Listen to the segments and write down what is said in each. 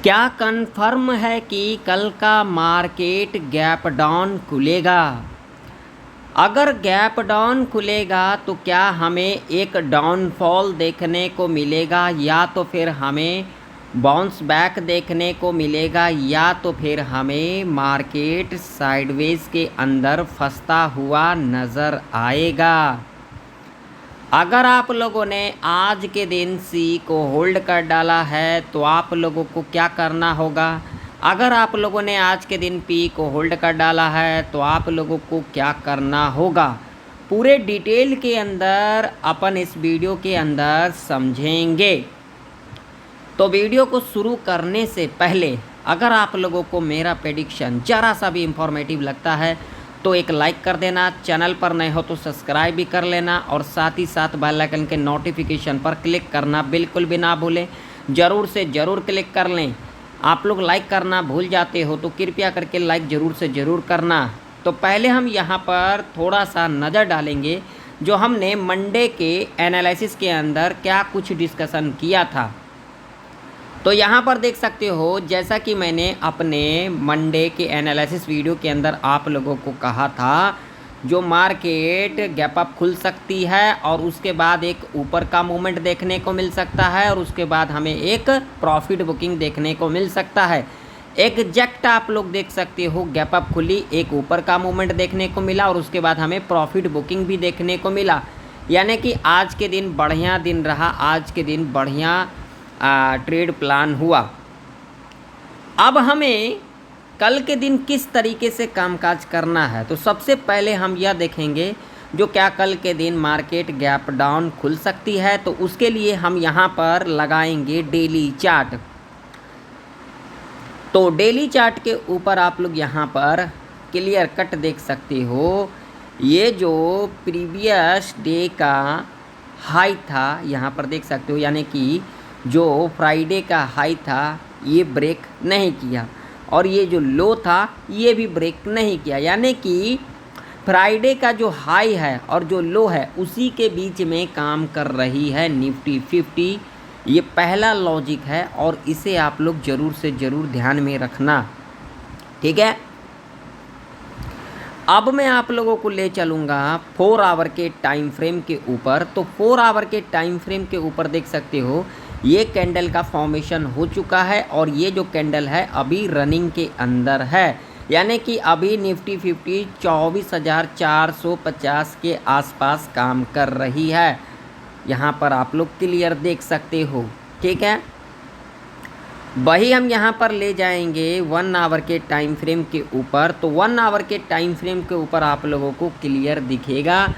क्या कंफर्म है कि कल का मार्केट गैप डाउन खुलेगा? अगर गैप डाउन खुलेगा तो क्या हमें एक डाउनफॉल देखने को मिलेगा, या तो फिर हमें बाउंस बैक देखने को मिलेगा, या तो फिर हमें मार्केट साइडवेज के अंदर फंसता हुआ नज़र आएगा। अगर आप लोगों ने आज के दिन सी को होल्ड कर डाला है तो आप लोगों को क्या करना होगा? अगर आप लोगों ने आज के दिन पी को होल्ड कर डाला है तो आप लोगों को क्या करना होगा? पूरे डिटेल के अंदर अपन इस वीडियो के अंदर समझेंगे। तो वीडियो को शुरू करने से पहले अगर आप लोगों को मेरा प्रेडिक्शन ज़रा सा भी इंफॉर्मेटिव लगता है तो एक लाइक कर देना, चैनल पर नए हो तो सब्सक्राइब भी कर लेना और साथ ही साथ बेल आइकन के नोटिफिकेशन पर क्लिक करना बिल्कुल भी ना भूलें। ज़रूर से ज़रूर क्लिक कर लें। आप लोग लाइक करना भूल जाते हो तो कृपया करके लाइक ज़रूर से ज़रूर करना। तो पहले हम यहाँ पर थोड़ा सा नज़र डालेंगे जो हमने मंडे के एनालिसिस के अंदर क्या कुछ डिस्कशन किया था। तो यहाँ पर देख सकते हो, जैसा कि मैंने अपने मंडे के एनालिसिस वीडियो के अंदर आप लोगों को कहा था, जो मार्केट गैप अप खुल सकती है और उसके बाद एक ऊपर का मूवमेंट देखने को मिल सकता है और उसके बाद हमें एक प्रॉफिट बुकिंग देखने को मिल सकता है। एग्जैक्ट आप लोग देख सकते हो, गैप अप खुली, एक ऊपर का मूवमेंट देखने को मिला और उसके बाद हमें प्रॉफिट बुकिंग भी देखने को मिला। यानी कि आज के दिन बढ़िया दिन रहा, आज के दिन बढ़िया ट्रेड प्लान हुआ। अब हमें कल के दिन किस तरीके से कामकाज करना है, तो सबसे पहले हम यह देखेंगे जो क्या कल के दिन मार्केट गैप डाउन खुल सकती है। तो उसके लिए हम यहाँ पर लगाएंगे डेली चार्ट। तो डेली चार्ट के ऊपर आप लोग यहाँ पर क्लियर कट देख सकते हो, ये जो प्रीवियस डे का हाई था यहाँ पर देख सकते हो, यानी कि जो फ्राइडे का हाई था ये ब्रेक नहीं किया और ये जो लो था ये भी ब्रेक नहीं किया। यानी कि फ्राइडे का जो हाई है और जो लो है उसी के बीच में काम कर रही है निफ्टी 50। ये पहला लॉजिक है और इसे आप लोग ज़रूर से ज़रूर ध्यान में रखना, ठीक है। अब मैं आप लोगों को ले चलूँगा 4 आवर के टाइम फ्रेम के ऊपर। तो 4 आवर के टाइम फ्रेम के ऊपर देख सकते हो ये कैंडल का फॉर्मेशन हो चुका है और ये जो कैंडल है अभी रनिंग के अंदर है। यानी कि अभी निफ्टी 50 24,450 के आसपास काम कर रही है। यहाँ पर आप लोग क्लियर देख सकते हो, ठीक है। वही हम यहाँ पर ले जाएंगे 1 आवर के टाइम फ्रेम के ऊपर। तो 1 आवर के टाइम फ्रेम के ऊपर आप लोगों को क्लियर दिखेगा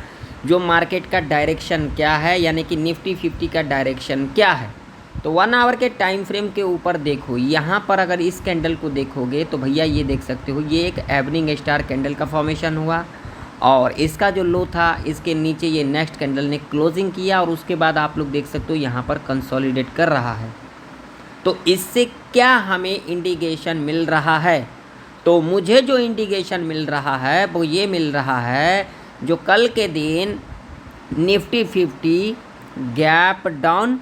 जो मार्केट का डायरेक्शन क्या है, यानी कि निफ्टी 50 का डायरेक्शन क्या है। तो 1 आवर के टाइम फ्रेम के ऊपर देखो, यहाँ पर अगर इस कैंडल को देखोगे तो भैया ये देख सकते हो ये एक इवनिंग स्टार कैंडल का फॉर्मेशन हुआ और इसका जो लो था इसके नीचे ये नेक्स्ट कैंडल ने क्लोजिंग किया और उसके बाद आप लोग देख सकते हो यहाँ पर कंसोलिडेट कर रहा है। तो इससे क्या हमें इंडिकेशन मिल रहा है? तो मुझे जो इंडिकेशन मिल रहा है वो ये मिल रहा है जो कल के दिन निफ्टी 50 गैप डाउन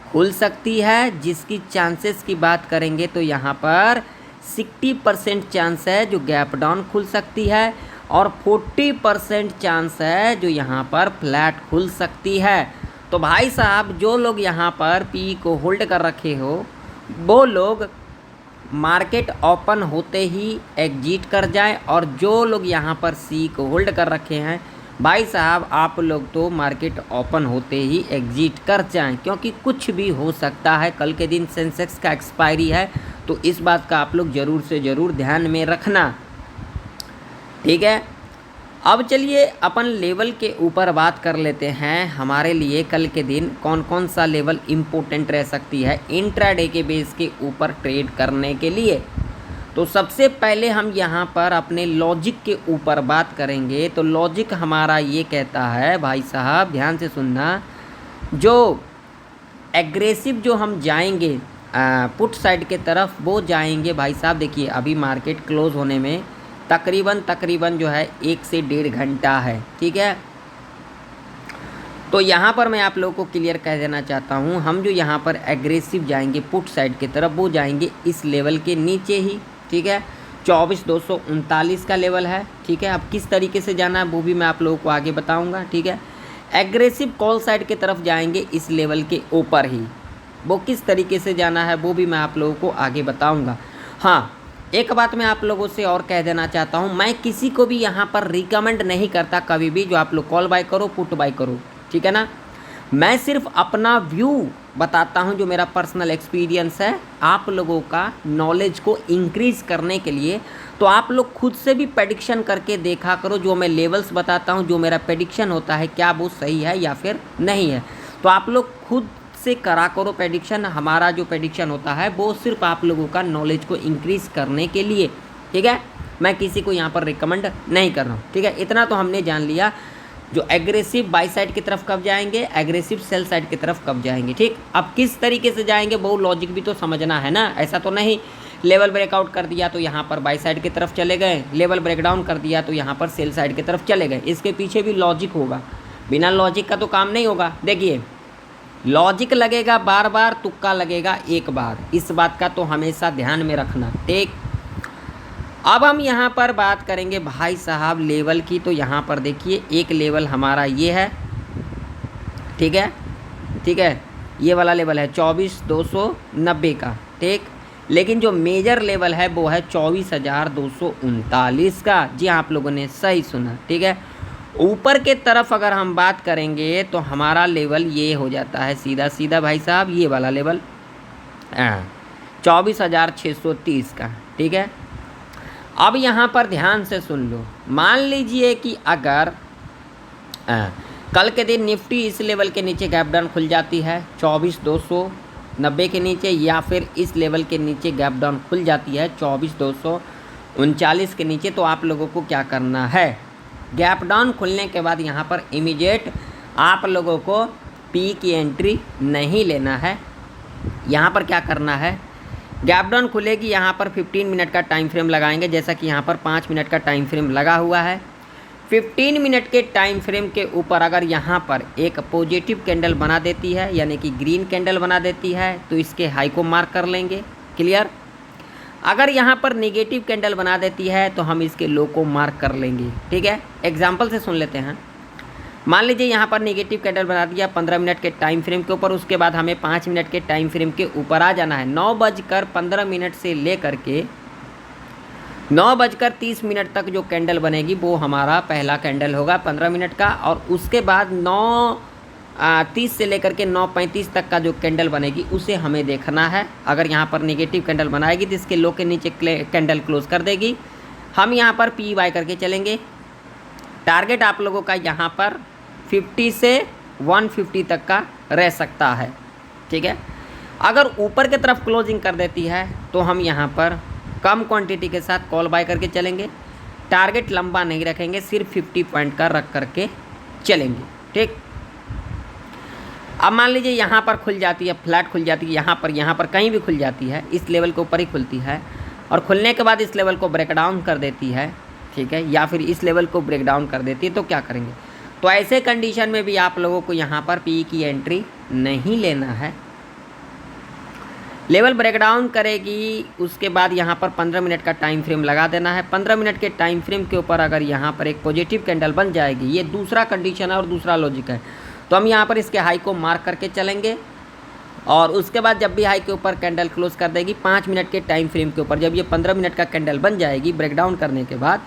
खुल सकती है, जिसकी चांसेस की बात करेंगे तो यहाँ पर 60% चांस है जो गैप डाउन खुल सकती है और 40% चांस है जो यहाँ पर फ्लैट खुल सकती है। तो भाई साहब जो लोग यहाँ पर पी को होल्ड कर रखे हो वो लोग मार्केट ओपन होते ही एग्जिट कर जाएं और जो लोग यहाँ पर सी को होल्ड कर रखे हैं भाई साहब आप लोग तो मार्केट ओपन होते ही एग्जिट कर जाएं, क्योंकि कुछ भी हो सकता है। कल के दिन सेंसेक्स का एक्सपायरी है तो इस बात का आप लोग ज़रूर से ज़रूर ध्यान में रखना, ठीक है। अब चलिए अपन लेवल के ऊपर बात कर लेते हैं। हमारे लिए कल के दिन कौन कौन सा लेवल इम्पोर्टेंट रह सकती है इंट्राडे के बेस के ऊपर ट्रेड करने के लिए। तो सबसे पहले हम यहाँ पर अपने लॉजिक के ऊपर बात करेंगे। तो लॉजिक हमारा ये कहता है, भाई साहब ध्यान से सुनना, जो एग्रेसिव जो हम जाएंगे पुट साइड के तरफ वो जाएंगे। भाई साहब देखिए अभी मार्केट क्लोज होने में तकरीबन जो है 1 से 1.5 घंटा है, ठीक है। तो यहाँ पर मैं आप लोगों को क्लियर कह देना चाहता हूँ, हम जो यहाँ पर एग्रेसिव जाएंगे पुट साइड की तरफ वो जाएंगे इस लेवल के नीचे ही, ठीक है। 24,239 का लेवल है, ठीक है। अब किस तरीके से जाना है वो भी मैं आप लोगों को आगे बताऊँगा, ठीक है। एग्रेसिव कॉल साइड की तरफ जाएंगे इस लेवल के ऊपर ही, वो किस तरीके से जाना है वो भी मैं आप लोगों को आगे बताऊँगा। हाँ, एक बात मैं आप लोगों से और कह देना चाहता हूँ, मैं किसी को भी यहाँ पर रिकमेंड नहीं करता कभी भी जो आप लोग कॉल बाय करो पुट बाय करो, ठीक है ना। मैं सिर्फ अपना व्यू बताता हूँ, जो मेरा पर्सनल एक्सपीरियंस है आप लोगों का नॉलेज को इंक्रीज़ करने के लिए। तो आप लोग खुद से भी प्रेडिक्शन करके देखा करो, जो मैं लेवल्स बताता हूँ, जो मेरा प्रेडिक्शन होता है क्या वो सही है या फिर नहीं है। तो आप लोग खुद से करा करो प्रेडिक्शन। हमारा जो प्रेडिक्शन होता है वो सिर्फ आप लोगों का नॉलेज को इंक्रीज़ करने के लिए, ठीक है। मैं किसी को यहाँ पर रिकमेंड नहीं कर रहा हूँ, ठीक है। इतना तो हमने जान लिया, जो एग्रेसिव बाई साइड की तरफ कब जाएंगे, एग्रेसिव सेल साइड की तरफ कब जाएंगे, ठीक। अब किस तरीके से जाएंगे वो लॉजिक भी तो समझना है ना। ऐसा तो नहीं लेवल ब्रेकआउट कर दिया तो यहाँ पर बाई साइड की तरफ चले गए, लेवल ब्रेकडाउन कर दिया तो यहाँ पर सेल साइड की तरफ चले गए। इसके पीछे भी लॉजिक होगा, बिना लॉजिक का तो काम नहीं होगा। देखिए, लॉजिक लगेगा बार बार, तुक्का लगेगा एक बार, इस बात का तो हमेशा ध्यान में रखना, ठीक। अब हम यहाँ पर बात करेंगे भाई साहब लेवल की। तो यहाँ पर देखिए एक लेवल हमारा ये है, ठीक है, ठीक है। ये वाला लेवल है 24,290 का, ठीक। लेकिन जो मेजर लेवल है वो है 24,239 का। जी हाँ, आप लोगों ने सही सुना, ठीक है। ऊपर के तरफ अगर हम बात करेंगे तो हमारा लेवल ये हो जाता है सीधा सीधा भाई साहब, ये वाला लेवल 24,630 का, ठीक है। अब यहाँ पर ध्यान से सुन लो, मान लीजिए कि अगर कल के दिन निफ्टी इस लेवल के नीचे गैप डाउन खुल जाती है 24,290 के नीचे, या फिर इस लेवल के नीचे गैप डाउन खुल जाती है 24,239 के नीचे, तो आप लोगों को क्या करना है, गैप डाउन खुलने के बाद यहाँ पर इमीडिएट आप लोगों को पी की एंट्री नहीं लेना है। यहाँ पर क्या करना है, गैप डाउन खुलेगी, यहाँ पर 15 मिनट का टाइम फ्रेम लगाएंगे, जैसा कि यहाँ पर 5 मिनट का टाइम फ्रेम लगा हुआ है। 15 मिनट के टाइम फ्रेम के ऊपर अगर यहाँ पर एक पॉजिटिव कैंडल बना देती है, यानी कि ग्रीन कैंडल बना देती है, तो इसके हाई को मार्क कर लेंगे, क्लियर। अगर यहाँ पर नेगेटिव कैंडल बना देती है तो हम इसके लो को मार्क कर लेंगे, ठीक है। एग्जाम्पल से सुन लेते हैं। मान लीजिए यहाँ पर नेगेटिव कैंडल बना दिया 15 मिनट के टाइम फ्रेम के ऊपर, उसके बाद हमें 5 मिनट के टाइम फ्रेम के ऊपर आ जाना है। 9:15 से लेकर के 9:30 तक जो कैंडल बनेगी वो हमारा पहला कैंडल होगा 15 मिनट का, और उसके बाद 9:30 से लेकर के 9:35 तक का जो कैंडल बनेगी उसे हमें देखना है। अगर यहाँ पर नेगेटिव कैंडल बनाएगी तो इसके लो के नीचे कैंडल क्लोज कर देगी। हम यहाँ पर पी बाय करके चलेंगे। टारगेट आप लोगों का यहाँ पर 50 से 150 तक का रह सकता है, ठीक है। अगर ऊपर की तरफ क्लोजिंग कर देती है तो हम यहाँ पर कम क्वांटिटी के साथ कॉल बाय करके चलेंगे। टारगेट लंबा नहीं रखेंगे, सिर्फ 50 पॉइंट का रख करके चलेंगे, ठीक। अब मान लीजिए यहाँ पर खुल जाती है, फ्लैट खुल जाती है, यहाँ पर कहीं भी खुल जाती है, इस लेवल के ऊपर ही खुलती है, और खुलने के बाद इस लेवल को ब्रेक डाउन कर देती है, ठीक है, या फिर इस लेवल को ब्रेक डाउन कर देती है, तो क्या करेंगे। तो ऐसे कंडीशन में भी आप लोगों को यहाँ पर पी की एंट्री नहीं लेना है। लेवल ब्रेकडाउन करेगी, उसके बाद यहाँ पर 15 मिनट का टाइम फ्रेम लगा देना है। 15 मिनट के टाइम फ्रेम के ऊपर अगर यहाँ पर एक पॉजिटिव कैंडल बन जाएगी, ये दूसरा कंडीशन है और दूसरा लॉजिक है, तो हम यहाँ पर इसके हाई को मार्क करके चलेंगे। और उसके बाद जब भी हाई के ऊपर कैंडल क्लोज कर देगी 5 मिनट के टाइम फ्रेम के ऊपर, जब ये 15 मिनट का कैंडल बन जाएगी ब्रेकडाउन करने के बाद,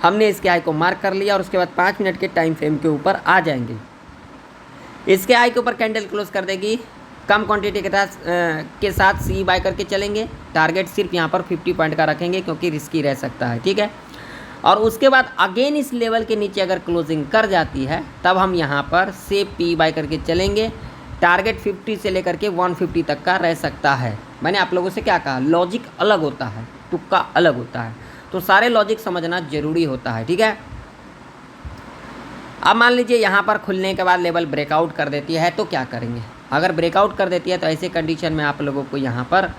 हमने इसके हाई को मार्क कर लिया और उसके बाद 5 मिनट के टाइम फ्रेम के ऊपर आ जाएंगे। इसके हाई के ऊपर कैंडल क्लोज कर देगी, कम क्वांटिटी के साथ सी बाय करके चलेंगे। टारगेट सिर्फ यहाँ पर 50 पॉइंट का रखेंगे क्योंकि रिस्की रह सकता है, ठीक है। और उसके बाद अगेन इस लेवल के नीचे अगर क्लोजिंग कर जाती है तब हम यहाँ पर से पी बाय करके चलेंगे। टारगेट 50 से लेकर के 150 तक का रह सकता है। मैंने आप लोगों से क्या कहा, लॉजिक अलग होता है, तुक्का अलग होता है, तो सारे लॉजिक समझना जरूरी होता है, ठीक है। अब मान लीजिए यहाँ पर खुलने के बाद लेवल ब्रेकआउट कर देती है तो क्या करेंगे। अगर ब्रेकआउट कर देती है तो ऐसे कंडीशन में आप लोगों को यहाँ पर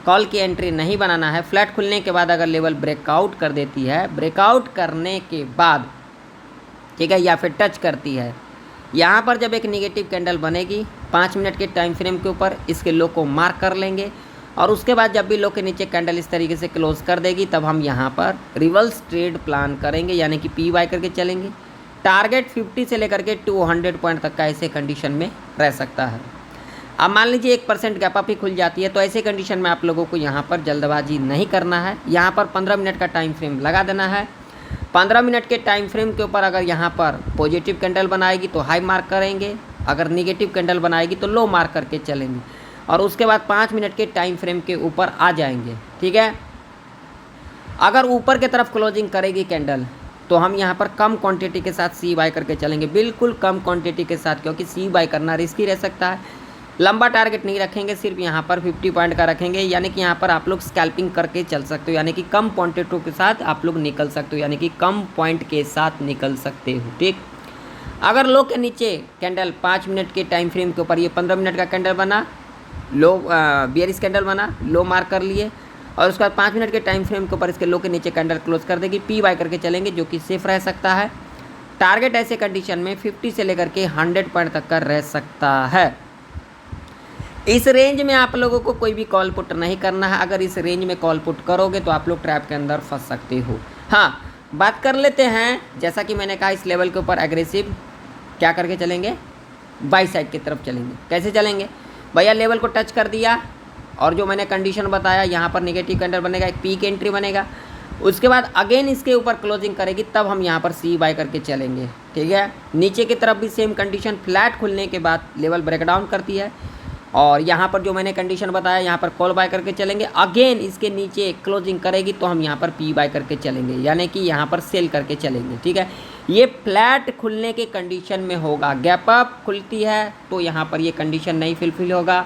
कॉल की एंट्री नहीं बनाना है। फ्लैट खुलने के बाद अगर लेवल ब्रेकआउट कर देती है, ब्रेकआउट करने के बाद, ठीक है, या फिर टच करती है, यहाँ पर जब एक नेगेटिव कैंडल बनेगी 5 मिनट के टाइम फ्रेम के ऊपर, इसके लो को मार्क कर लेंगे और उसके बाद जब भी लो के नीचे कैंडल इस तरीके से क्लोज कर देगी तब हम यहाँ पर रिवर्स ट्रेड प्लान करेंगे, यानी कि पी बाय करके चलेंगे। टारगेट 50 से लेकर के 200 पॉइंट तक का ऐसे कंडीशन में रह सकता है। अब मान लीजिए 1% गैप अप ही खुल जाती है, तो ऐसे कंडीशन में आप लोगों को यहाँ पर जल्दबाजी नहीं करना है। यहाँ पर 15 मिनट का टाइम फ्रेम लगा देना है। 15 मिनट के टाइम फ्रेम के ऊपर अगर यहाँ पर पॉजिटिव कैंडल बनाएगी तो हाई मार्क करेंगे, अगर निगेटिव कैंडल बनाएगी तो लो मार्क करके चलेंगे और उसके बाद 5 मिनट के टाइम फ्रेम के ऊपर आ जाएंगे। ठीक है, अगर ऊपर की तरफ क्लोजिंग करेगी कैंडल तो हम यहाँ पर कम क्वांटिटी के साथ सी बाय करके चलेंगे, बिल्कुल कम क्वांटिटी के साथ, क्योंकि सी बाय करना रिस्की रह सकता है। लंबा टारगेट नहीं रखेंगे, सिर्फ यहाँ पर 50 पॉइंट का रखेंगे, यानी कि यहाँ पर आप लोग स्कैल्पिंग करके चल सकते हो, यानी कि कम क्वांटिटी के साथ आप लोग निकल सकते हो, यानी कि कम पॉइंट के साथ निकल सकते हो। ठीक, अगर लो के नीचे कैंडल 5 मिनट के टाइम फ्रेम के ऊपर ये 15 मिनट का कैंडल बना, लो बियरिश कैंडल बना, लो मार्क कर लिए और उसके बाद 5 मिनट के टाइम फ्रेम के ऊपर इसके लो के नीचे कैंडल क्लोज कर देगी, पी बाय करके चलेंगे, जो कि सेफ रह सकता है। टारगेट ऐसे कंडीशन में 50 से लेकर के 100 पॉइंट तक का रह सकता है। इस रेंज में आप लोगों को कोई भी कॉल पुट नहीं करना है। अगर इस रेंज में कॉल पुट करोगे तो आप लोग ट्रैप के अंदर फंस सकते हो। हाँ, बात कर लेते हैं, जैसा कि मैंने कहा इस लेवल के ऊपर एग्रेसिव क्या करके चलेंगे, बाई साइड की तरफ चलेंगे। कैसे चलेंगे भैया, लेवल को टच कर दिया और जो मैंने कंडीशन बताया यहाँ पर नेगेटिव कैंडल बनेगा, एक पीक एंट्री बनेगा, उसके बाद अगेन इसके ऊपर क्लोजिंग करेगी, तब हम यहाँ पर सी बाय करके चलेंगे। ठीक है, नीचे की तरफ भी सेम कंडीशन, फ्लैट खुलने के बाद लेवल ब्रेकडाउन करती है और यहाँ पर जो मैंने कंडीशन बताया यहाँ पर कॉल बाय करके चलेंगे, अगेन इसके नीचे क्लोजिंग करेगी तो हम यहाँ पर पी बाय करके चलेंगे, यानी कि यहाँ पर सेल करके चलेंगे। ठीक है, ये फ्लैट खुलने के कंडीशन में होगा। गैप अप खुलती है तो यहाँ पर ये कंडीशन नहीं फुलफिल होगा,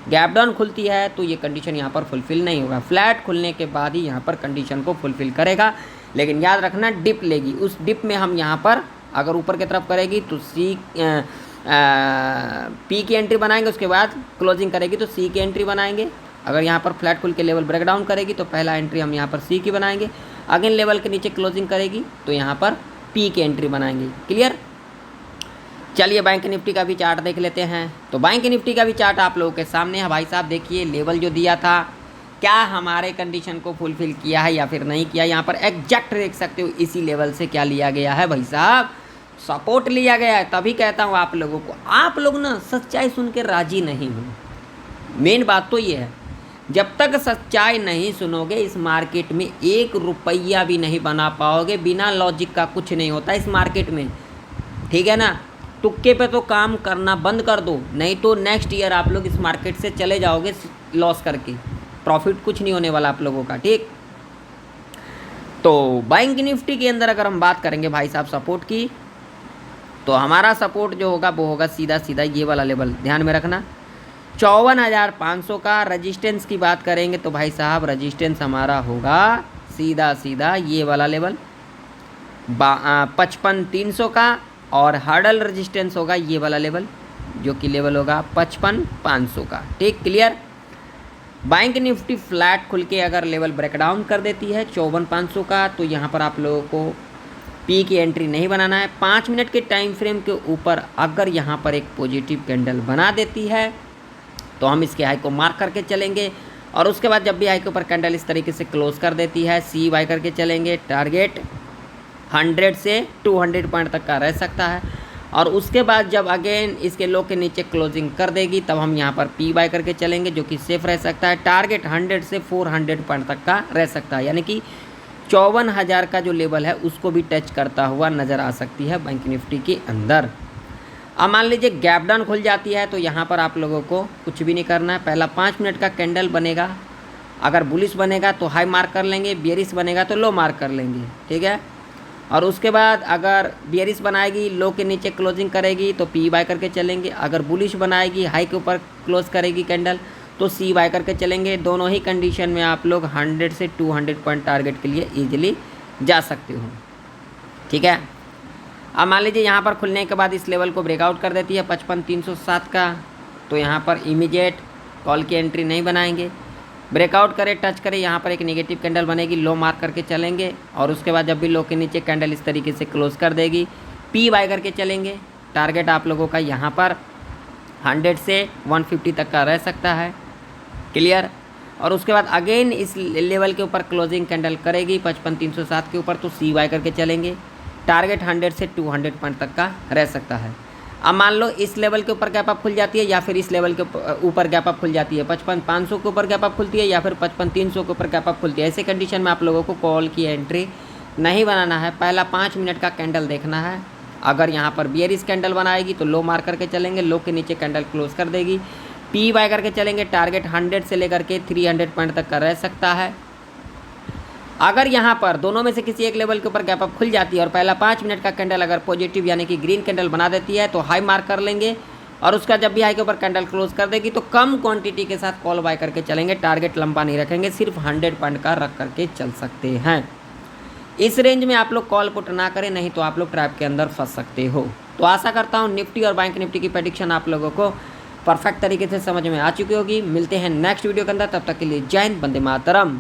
गैप डाउन खुलती है तो ये कंडीशन यहाँ पर फुलफिल नहीं होगा। फ्लैट खुलने के बाद ही यहाँ पर कंडीशन को फुलफिल करेगा, लेकिन याद रखना डिप लेगी, उस डिप में हम यहाँ पर अगर ऊपर की तरफ करेगी तो पी की एंट्री बनाएंगे, उसके बाद क्लोजिंग करेगी तो सी की एंट्री बनाएंगे। अगर यहाँ पर फ्लैट खुल के लेवल ब्रेकडाउन करेगी तो पहला एंट्री हम यहाँ पर सी की बनाएंगे, अगेन लेवल के नीचे क्लोजिंग करेगी तो यहाँ पर पी की एंट्री बनाएंगे। क्लियर, चलिए बैंक निफ्टी का भी चार्ट देख लेते हैं। तो बैंक निफ्टी का भी चार्ट आप लोगों के सामने है। भाई साहब देखिए, लेवल जो दिया था क्या हमारे कंडीशन को फुलफिल किया है या फिर नहीं किया, यहाँ पर एग्जैक्ट देख सकते हो, इसी लेवल से क्या लिया गया है भाई साहब, सपोर्ट लिया गया है। तभी कहता हूँ आप लोगों को, आप लोग ना सच्चाई सुन के राजी नहीं हो। मेन बात तो ये है, जब तक सच्चाई नहीं सुनोगे इस मार्केट में 1 रुपया भी नहीं बना पाओगे। बिना लॉजिक का कुछ नहीं होता इस मार्केट में। ठीक है ना, तुक्के पे तो काम करना बंद कर दो, नहीं तो नेक्स्ट ईयर आप लोग इस मार्केट से चले जाओगे लॉस करके, प्रॉफिट कुछ नहीं होने वाला आप लोगों का। ठीक, तो बैंक निफ्टी के अंदर अगर हम बात करेंगे भाई साहब सपोर्ट की, तो हमारा सपोर्ट जो होगा वो होगा सीधा सीधा ये वाला लेवल, ध्यान में रखना 54,500 का। रजिस्टेंस की बात करेंगे तो भाई साहब रजिस्टेंस हमारा होगा सीधा सीधा ये वाला लेवल 55,300 का, और हर्डल रेजिस्टेंस होगा ये वाला लेवल, जो कि लेवल होगा 55,500 का। ठीक, क्लियर। बैंक निफ्टी फ्लैट खुल के अगर लेवल ब्रेकडाउन कर देती है 54,500 का, तो यहाँ पर आप लोगों को पी की एंट्री नहीं बनाना है। 5 मिनट के टाइम फ्रेम के ऊपर अगर यहाँ पर एक पॉजिटिव कैंडल बना देती है तो हम इसके हाई को मार्क करके चलेंगे, और उसके बाद जब भी हाई के ऊपर कैंडल इस तरीके से क्लोज कर देती है सी बाय करके चलेंगे। टारगेट 100 से 200 पॉइंट तक का रह सकता है, और उसके बाद जब अगेन इसके लो के नीचे क्लोजिंग कर देगी तब हम यहाँ पर पी बाय करके चलेंगे, जो कि सेफ रह सकता है। टारगेट 100 से 400 पॉइंट तक का रह सकता है, यानी कि 54,000 का जो लेवल है उसको भी टच करता हुआ नज़र आ सकती है बैंक निफ्टी के अंदर। अब मान लीजिए गैप डाउन खुल जाती है तो यहाँ पर आप लोगों को कुछ भी नहीं करना है। पहला 5 मिनट का कैंडल बनेगा, अगर बुलिश बनेगा तो हाई मार्क कर लेंगे, बियरिश बनेगा तो लो मार्क कर लेंगे। ठीक है, और उसके बाद अगर बियरिश बनाएगी लो के नीचे क्लोजिंग करेगी तो पी बाय करके चलेंगे, अगर बुलिश बनाएगी हाई के ऊपर क्लोज करेगी कैंडल तो सी बाय करके चलेंगे। दोनों ही कंडीशन में आप लोग 100 से 200 पॉइंट टारगेट के लिए ईजिली जा सकते हो। ठीक है, अब मान लीजिए यहाँ पर खुलने के बाद इस लेवल को ब्रेकआउट कर देती है 55,307 का, तो यहाँ पर इमीडिएट कॉल की एंट्री नहीं बनाएंगे। ब्रेकआउट करे, टच करे, यहाँ पर एक नेगेटिव कैंडल बनेगी, लो मार्क करके चलेंगे, और उसके बाद जब भी लो के नीचे कैंडल इस तरीके से क्लोज कर देगी पी बाय करके चलेंगे। टारगेट आप लोगों का यहाँ पर 100 से 150 तक का रह सकता है। क्लियर। और उसके बाद अगेन इस लेवल के ऊपर क्लोजिंग कैंडल करेगी 55,307 के ऊपर, तो सी वाई करके चलेंगे। टारगेट 100 से 200 पॉइंट तक का रह सकता है। अब मान लो इस लेवल के ऊपर गैप अप खुल जाती है या फिर इस लेवल के ऊपर गैप अप खुल जाती है, 55,500 के ऊपर गैप अप खुलती है या फिर 55,300 के ऊपर गैप अप खुलती है। ऐसे कंडीशन में आप लोगों को कॉल की एंट्री नहीं बनाना है। पहला 5 मिनट का कैंडल देखना है। अगर यहाँ पर बियरिश कैंडल बनाएगी तो लो मार करके चलेंगे, लो के नीचे कैंडल क्लोज कर देगी, पी वाई करके चलेंगे। टारगेट 100 से लेकर के 300 पॉइंट तक का रह सकता है। अगर यहाँ पर दोनों में से किसी एक लेवल के ऊपर गैप अप खुल जाती है और पहला 5 मिनट का कैंडल अगर पॉजिटिव यानी कि ग्रीन कैंडल बना देती है तो हाई मार्क कर लेंगे, और उसका जब भी हाई के ऊपर कैंडल क्लोज कर देगी तो कम क्वांटिटी के साथ कॉल बाय करके चलेंगे। टारगेट लंबा नहीं रखेंगे, सिर्फ 100 पॉइंट का रख करके चल सकते हैं। इस रेंज में आप लोग कॉल पुट ना करें, नहीं तो आप लोग ट्रैप के अंदर फंस सकते हो। तो आशा करता हूँ निफ्टी और बैंक निफ्टी की प्रेडिक्शन आप लोगों को परफेक्ट तरीके से समझ में आ चुकी होगी। मिलते हैं नेक्स्ट वीडियो के अंदर, तब तक के लिए जय हिंद, वंदे मातरम।